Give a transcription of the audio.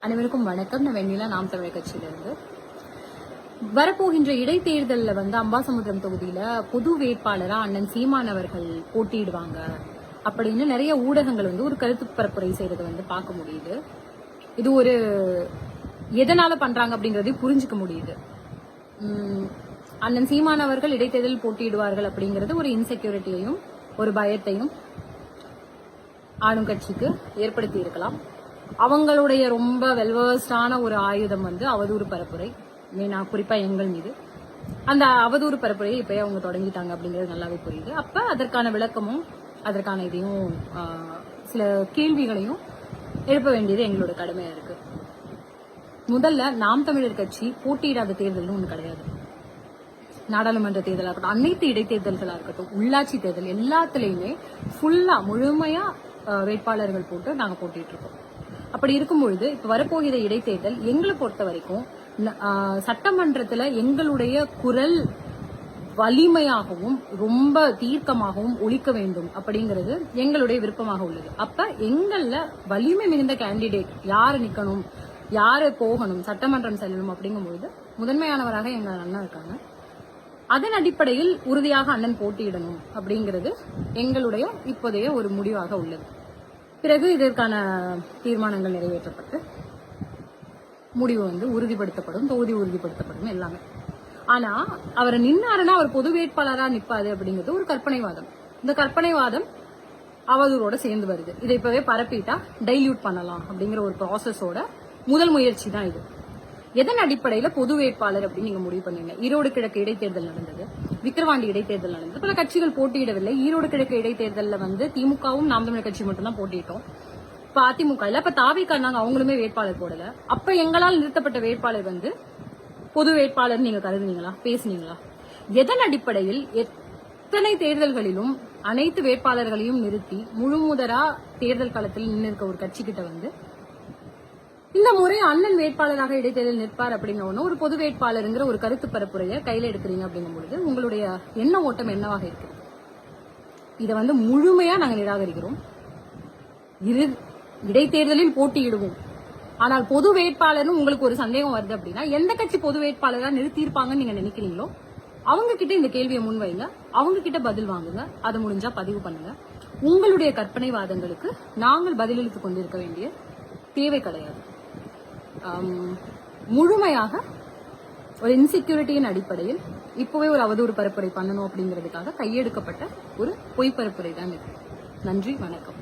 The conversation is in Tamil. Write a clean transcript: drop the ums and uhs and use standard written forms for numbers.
அனைவருக்கும் வணக்கம். நான் வெண்ணிலா, நாம் தமிழர் கட்சியிலிருந்து. வரப்போகின்ற இடைத்தேர்தலில் அம்பாசமுத்திரம் தொகுதியில பொது வேட்பாளரா அண்ணன் சீமான் அவர்கள் போட்டியிடுவாங்க அப்படின்னு நிறைய ஊடகங்கள் ஒரு கருத்து பரப்புரை செய்யறது பார்க்க முடியுது. இது ஒரு எதனால பண்றாங்க அப்படிங்கறதையும் புரிஞ்சுக்க முடியுது. அண்ணன் சீமான் அவர்கள் இடைத்தேர்தலில் போட்டியிடுவார்கள் அப்படிங்கறது ஒரு இன்செக்யூரிட்டியையும் ஒரு பயத்தையும் ஆளும் கட்சிக்கு ஏற்படுத்தி இருக்கலாம். அவங்களுடைய ரொம்ப வெல்வர்ஸ்டான ஒரு ஆயுதம் அவதூறு பரப்புரை, குறிப்பா எங்கள் மீது அந்த அவதூறு பரப்புரையை இப்பயே அவங்க தொடங்கிட்டாங்க அப்படிங்கிறது நல்லாவே புரியுது. அப்ப அதற்கான விளக்கமும் அதற்கான இதையும் சில கேள்விகளையும் எழுப்ப வேண்டியது எங்களோட கடமையா இருக்கு. முதல்ல நாம் தமிழர் கட்சி போட்டியிடாத தேர்தல்னு ஒண்ணு கிடையாது. நாடாளுமன்ற தேர்தலா இருக்கட்டும், அனைத்து இடைத்தேர்தல்களா இருக்கட்டும், உள்ளாட்சி தேர்தல் எல்லாத்துலயுமே ஃபுல்லா முழுமையா வேட்பாளர்கள் போட்டு நாங்க போட்டிட்டு இருக்கோம். அப்படி இருக்கும்பொழுது இப்ப வரப்போகிற இடைத்தேர்தல் எங்களை பொறுத்த வரைக்கும் சட்டமன்றத்துல எங்களுடைய குரல் வலிமையாகவும் ரொம்ப தீர்க்கமாகவும் ஒலிக்க வேண்டும் அப்படிங்கிறது எங்களுடைய விருப்பமாக உள்ளது. அப்ப எங்கள்ல வலிமை மிகுந்த கேண்டிடேட் யாரு நிக்கணும், யாரு போகணும், சட்டமன்றம் செல்லணும் அப்படிங்கும்பொழுது முதன்மையானவராக எங்க அண்ணன் இருக்காங்க. அதன் அடிப்படையில் உறுதியாக அண்ணன் போட்டியிடணும் அப்படிங்கிறது எங்களுடைய இப்போதைய ஒரு முடிவாக உள்ளது. பிறகு இதற்கான தீர்மானங்கள் நிறைவேற்றப்பட்டு முடிவு உறுதிப்படுத்தப்படும், தொகுதி உறுதிப்படுத்தப்படும் எல்லாமே. ஆனா அவர் நின்னாருன்னா அவர் பொது வேட்பாளரா நிப்பாது அப்படிங்கிறது ஒரு கற்பனைவாதம். இந்த கற்பனைவாதம் அவதூறோட சேர்ந்து வருது. இதை இப்பவே பரப்பிட்டா டைல்யூட் பண்ணலாம் அப்படிங்கிற ஒரு ப்ராசஸோட முதல் முயற்சி தான் இது. எதன் அடிப்படையில பொது வேட்பாளர் அப்படின்னு நீங்க முடிவு பண்ணீங்க? ஈரோடு கிழக்கு இடைத்தேர்தல் நடந்தது, விக்கிரவாண்டி இடைத்தேர்தல் நடந்தது, பல கட்சிகள் போட்டியிடவில்லை. ஈரோடு கிழக்கு இடைத்தேர்தலில் திமுகவும் நாம் தமிழர் கட்சி மட்டும் தான் போட்டியிட்டோம். இப்ப அதிமுக இல்ல, இப்ப தாவிக அவங்களுமே வேட்பாளர் போடல. அப்ப எங்களால் நிறுத்தப்பட்ட வேட்பாளர் பொது வேட்பாளர் நீங்க கருதுனீங்களா, பேசுனீங்களா? எதன் அடிப்படையில் எத்தனை தேர்தல்களிலும் அனைத்து வேட்பாளர்களையும் நிறுத்தி முழுமுதரா தேர்தல் களத்தில் நின்று ஒரு கட்சி கிட்ட இந்த முறை அண்ணன் வேட்பாளராக இடைத்தேர்தல் நிற்பார் அப்படிங்கிற ஒரு பொது வேட்பாளருங்கிற ஒரு கருத்து பரப்புரையை கையில எடுக்கிறீங்க அப்படிங்கும்பொழுது உங்களுடைய எண்ண ஓட்டம் என்னவாக இருக்கு? இதை முழுமையா நாங்க நிராகரிக்கிறோம். இடைத்தேர்தலில் போட்டியிடுவோம். ஆனால் பொது வேட்பாளர்னு உங்களுக்கு ஒரு சந்தேகம் வருது அப்படின்னா எந்த கட்சி பொது வேட்பாளராக நிறுத்தியிருப்பாங்கன்னு நீங்க நினைக்கிறீங்களோ அவங்க கிட்ட இந்த கேள்வியை முன்வைங்க, அவங்க கிட்ட பதில் வாங்குங்க. அதை முடிஞ்சா பதிவு பண்ணுங்க. உங்களுடைய கற்பனைவாதங்களுக்கு நாங்கள் பதிலளித்துக் கொண்டிருக்க வேண்டிய தேவை கிடையாது. முழுமையாக ஒரு இன்செக்யூரிட்டியின் அடிப்படையில் இப்பவே ஒரு அவதூறு பரப்புரை பண்ணணும் அப்படிங்கிறதுக்காக கையெடுக்கப்பட்ட ஒரு பொய் பரப்புரை தான் இது. நன்றி, வணக்கம்.